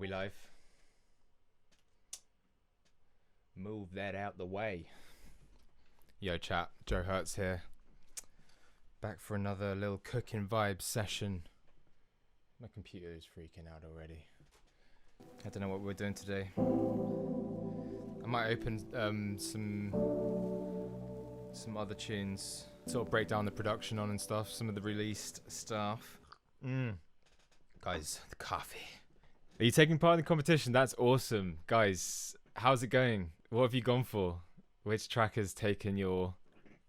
we live? Move that out the way. Yo chat, Joe Hertz here. Back for another little cooking vibes session. My computer is freaking out already. I don't know what we're doing today. I might open some other tunes, sort of break down the production on and stuff, some of the released stuff. Guys, the coffee. Are you taking part in the competition? That's awesome. Guys, how's it going? What have you gone for? Which track has taken your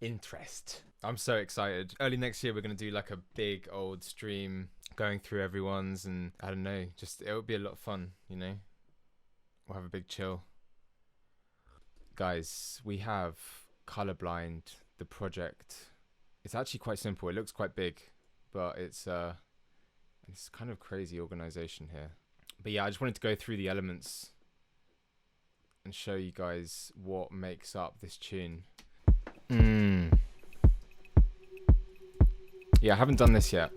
interest? I'm so excited. Early next year, we're going to do like a big old stream going through everyone's, and I don't know, just it would be a lot of fun, you know? We'll have a big chill. Guys, we have Colourblind, the project. It's actually quite simple. It looks quite big, but it's kind of crazy organization here. But yeah, I just wanted to go through the elements and show you guys what makes up this tune. Yeah, I haven't done this yet.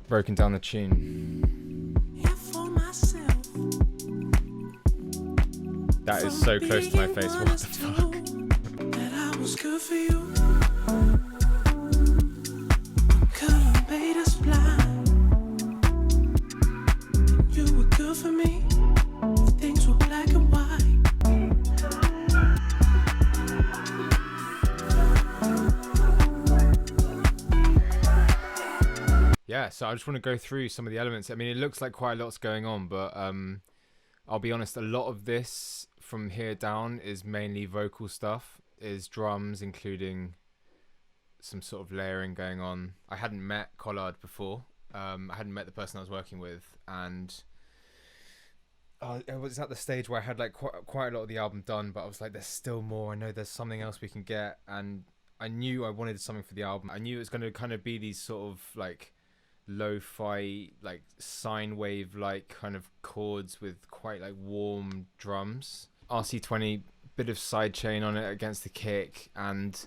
Broken down the tune. That is so close to my face. What the fuck? Yeah, so I just want to go through some of the elements. I mean, it looks like quite a lot's going on, but I'll be honest, a lot of this from here down is mainly vocal stuff, is drums, including some sort of layering going on. I hadn't met Collard before. I hadn't met the person I was working with, and it was at the stage where I had like quite a lot of the album done, but I was like, there's still more. I know there's something else we can get, and I knew I wanted something for the album. I knew it was going to kind of be these sort of like lo-fi, like sine wave like kind of chords with quite like warm drums. RC20, bit of sidechain on it against the kick, and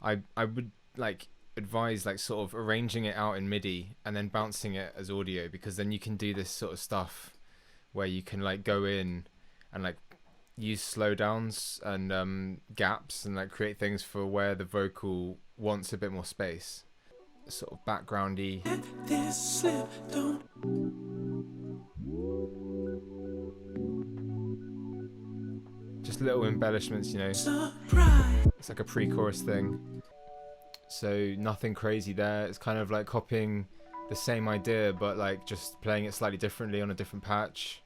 I would like advise like sort of arranging it out in MIDI and then bouncing it as audio, because then you can do this sort of stuff where you can like go in and like use slowdowns and gaps and like create things for where the vocal wants a bit more space. Sort of backgroundy. Just little embellishments, you know. It's like a pre-chorus thing. So nothing crazy there. It's kind of like copying the same idea, but like just playing it slightly differently on a different patch.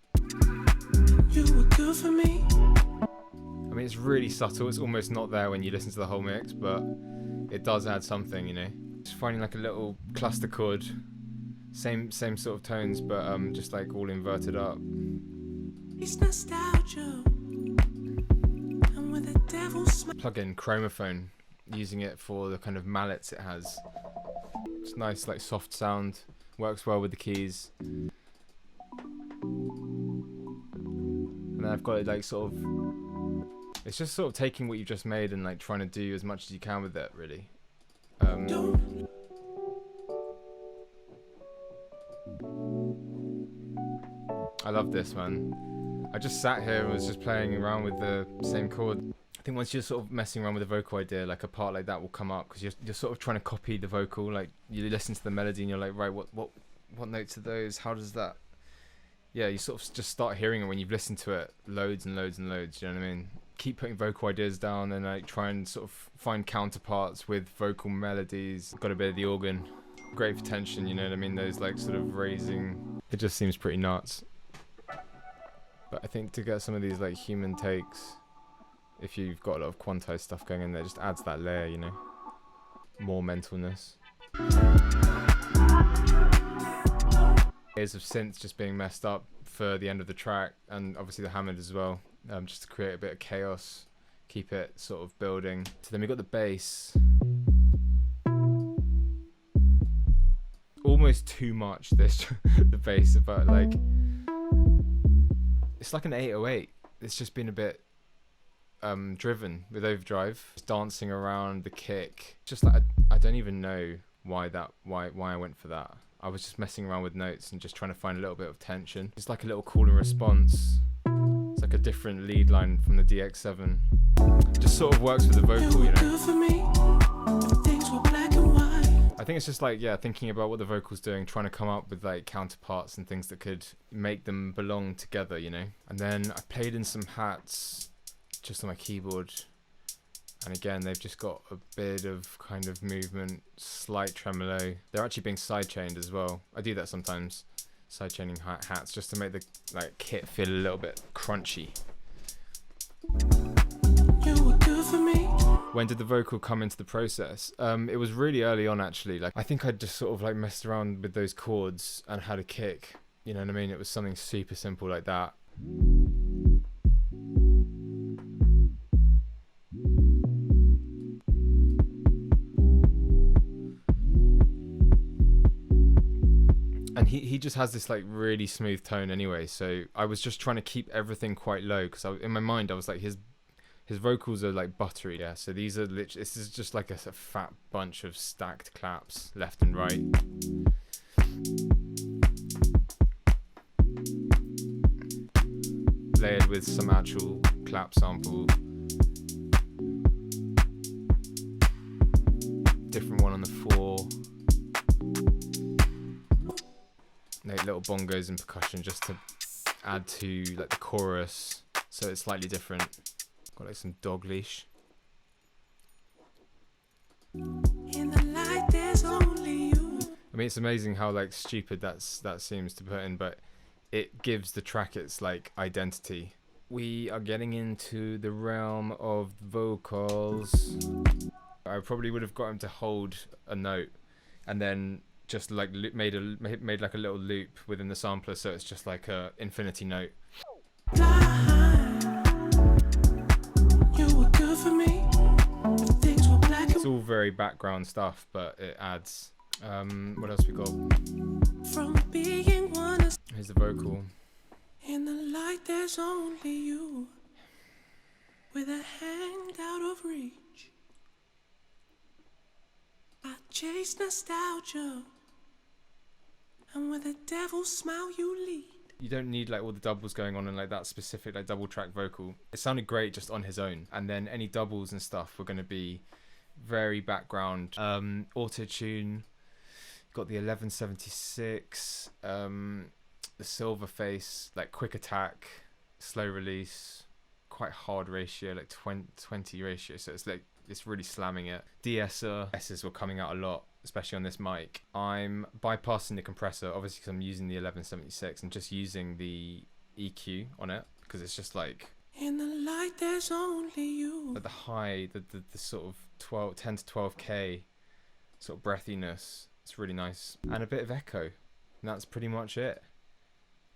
You were good for me. I mean, it's really subtle. It's almost not there when you listen to the whole mix, but it does add something, you know. Just finding like a little cluster chord, same sort of tones, but just like all inverted up. It's nostalgia. And with the devil's plug in chromophone, using it for the kind of mallets it has. It's nice, like soft sound, works well with the keys. And then I've got it like sort of, it's just sort of taking what you've just made and like trying to do as much as you can with it, really. I love this, man. I just sat here and was just playing around with the same chord. I think once you're sort of messing around with a vocal idea, like a part like that will come up, because you're sort of trying to copy the vocal. Like you listen to the melody and you're like, right, what notes are those? How does that? Yeah, you sort of just start hearing it when you've listened to it loads and loads and loads. You know what I mean? Keep putting vocal ideas down and like try and sort of find counterparts with vocal melodies. Got a bit of the organ, great for tension, you know what I mean? Those like sort of raising, it just seems pretty nuts. But I think to get some of these like human takes, if you've got a lot of quantized stuff going in there, just adds that layer, you know, more mentalness. Layers of synths just being messed up for the end of the track, and obviously the Hammond as well. Just to create a bit of chaos, keep it sort of building. So then we got the bass. Almost too much, this the bass, but like it's like an 808. It's just been a bit driven with overdrive, just dancing around the kick. Just like I don't even know why I went for that. I was just messing around with notes and just trying to find a little bit of tension. It's like a little call and response. It's like a different lead line from the DX7. Just sort of works with the vocal, you know. I think it's just like, yeah, thinking about what the vocal's doing, trying to come up with like counterparts and things that could make them belong together, you know. And then I played in some hats just on my keyboard. And again, they've just got a bit of kind of movement, slight tremolo. They're actually being sidechained as well. I do that sometimes, sidechaining hats, just to make the like kit feel a little bit crunchy. You were good for me. When did the vocal come into the process? It was really early on, actually. Like, I think I'd just sort of like messed around with those chords and had a kick. You know what I mean? It was something super simple like that. And he just has this like really smooth tone anyway, so I was just trying to keep everything quite low, because in my mind I was like, his vocals are like buttery, yeah, so these are literally, this is just like a fat bunch of stacked claps left and right. Layered with some actual clap sample. Different one on the 4. Like little bongos and percussion just to add to like the chorus, so it's slightly different. Got like some dog leash. In the light, there's only you. I mean, it's amazing how like stupid that seems to put in, but it gives the track its like identity. We are getting into the realm of vocals. I probably would have got him to hold a note and then just like made like a little loop within the sampler, so it's just like a infinity note. It's all very background stuff, but it adds. What else we got? Here's the vocal. In the light, there's only you, with a hand out of reach. I chase nostalgia, and with a devil's smile you lead. You don't need like all the doubles going on and like that specific like double track vocal. It sounded great just on his own, and then any doubles and stuff were going to be very background. Auto tune, got the 1176, the silver face, like quick attack, slow release, quite hard ratio, like 20 ratio, so it's like it's really slamming it. S's were coming out a lot, especially on this mic. I'm bypassing the compressor, obviously, because I'm using the 1176 and just using the EQ on it, because it's just like in the light there's only you. At the high, the sort of 10 to 12k sort of breathiness, it's really nice, and a bit of echo, and that's pretty much it.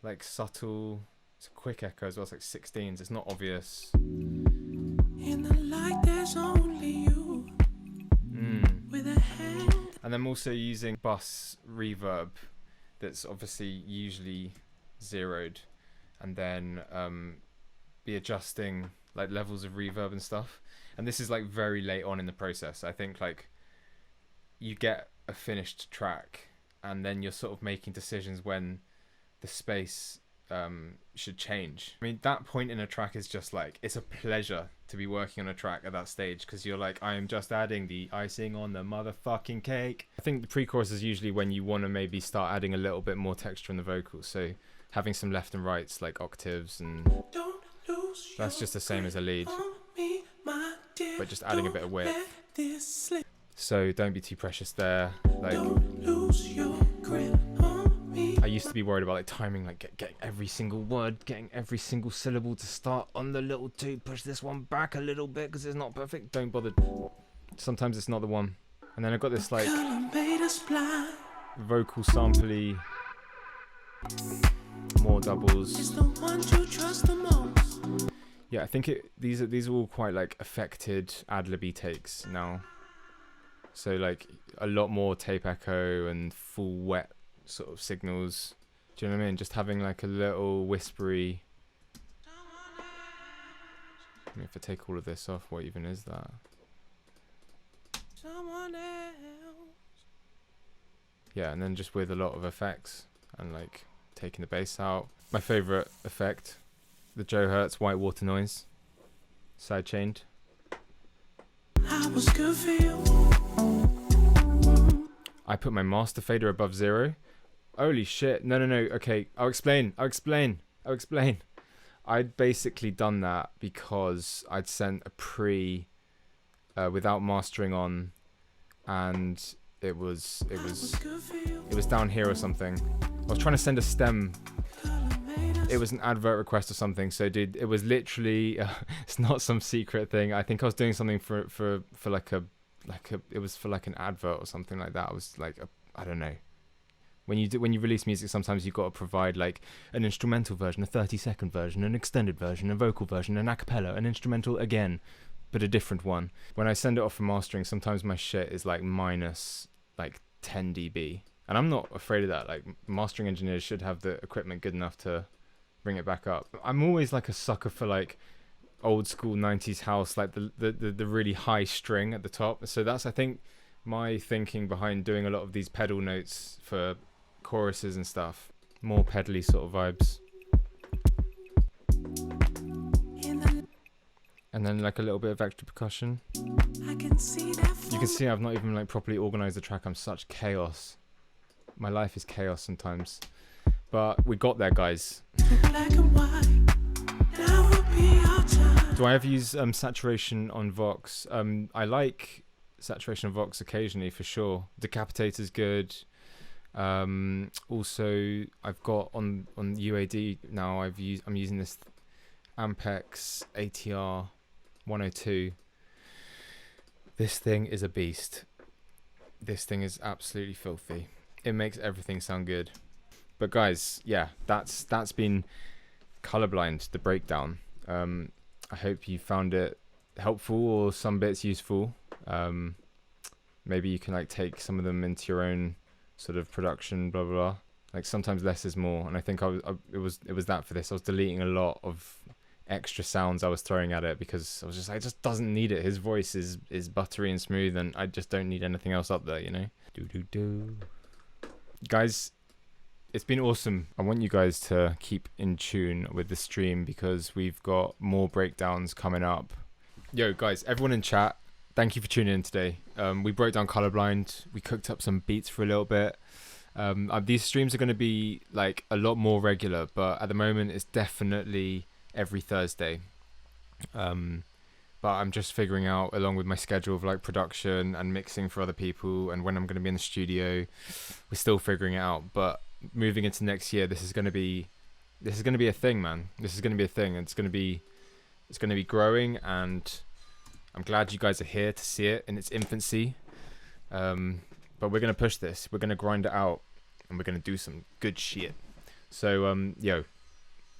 Like subtle, it's a quick echo as well. It's like 16s. It's not obvious. In the light there's only you. With a hand. And I'm also using bus reverb that's obviously usually zeroed, and then be adjusting like levels of reverb and stuff. And this is like very late on in the process. I think like you get a finished track and then you're sort of making decisions when the space should change. I mean, that point in a track is just like, it's a pleasure to be working on a track at that stage, because you're like, I am just adding the icing on the motherfucking cake. I think the pre-chorus is usually when you want to maybe start adding a little bit more texture in the vocals, so having some left and rights like octaves, and that's just the same as a lead, but just adding a bit of width. So don't be too precious there. Like, I used to be worried about like timing, like getting every single word, getting every single syllable to start on the little 2, push this one back a little bit because it's not perfect. Don't bother. Sometimes it's not the one. And then I've got this like vocal sampley, more doubles. Yeah, I think these are all quite like affected ad-libby takes now. So like a lot more tape echo and full wet sort of signals. Do you know what I mean? Just having like a little whispery. I mean, if I take all of this off, what even is that? Someone else. yeah, and then just with a lot of effects and like taking the bass out. My favorite effect, the Joe Hertz white water noise, sidechained. I put my master fader above 0. Holy shit! No. Okay, I'll explain. I'd basically done that because I'd sent a pre without mastering on, and it was down here or something. I was trying to send a stem. It was an advert request or something. So dude, it was literally it's not some secret thing. I think I was doing something for like it was for like an advert or something like that. I was like I don't know. When you release music, sometimes you've got to provide like an instrumental version, a 30-second version, an extended version, a vocal version, an a cappella, an instrumental again, but a different one. When I send it off for mastering, sometimes my shit is like minus like 10 dB, and I'm not afraid of that. Like, mastering engineers should have the equipment good enough to bring it back up. I'm always like a sucker for like old school 90s house, like the really high string at the top. So that's, I think, my thinking behind doing a lot of these pedal notes for choruses and stuff. More pedally sort of vibes. And then like a little bit of extra percussion. You can see I've not even like properly organized the track. I'm such chaos. My life is chaos sometimes. But we got there, guys. Do I ever use saturation on Vox? I like saturation on Vox occasionally, for sure. Decapitator's good. Also, I've got on UAD now. I'm using this Ampex ATR 102. This thing is a beast. This thing is absolutely filthy. It makes everything sound good. But guys, yeah, that's been Colourblind, the breakdown. I hope you found it helpful or some bits useful. Maybe you can like take some of them into your own sort of production, blah blah blah. Like, sometimes less is more, and I think it was that for this. I was deleting a lot of extra sounds I was throwing at it because I was just like, it just doesn't need it. His voice is buttery and smooth, and I just don't need anything else up there, you know. Guys, it's been awesome. I want you guys to keep in tune with the stream because we've got more breakdowns coming up. Yo guys, everyone in chat, thank you for tuning in today. We broke down Colourblind. We cooked up some beats for a little bit. These streams are going to be like a lot more regular, but at the moment it's definitely every Thursday. But I'm just figuring out, along with my schedule of like production and mixing for other people and when I'm going to be in the studio, we're still figuring it out. But moving into next year, this is going to be a thing, man. This is going to be a thing. It's going to be growing, and I'm glad you guys are here to see it in its infancy. But we're going to push this. We're going to grind it out, and we're going to do some good shit. So, yo,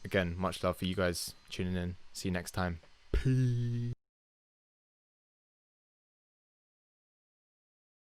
again, much love for you guys tuning in. See you next time. Peace.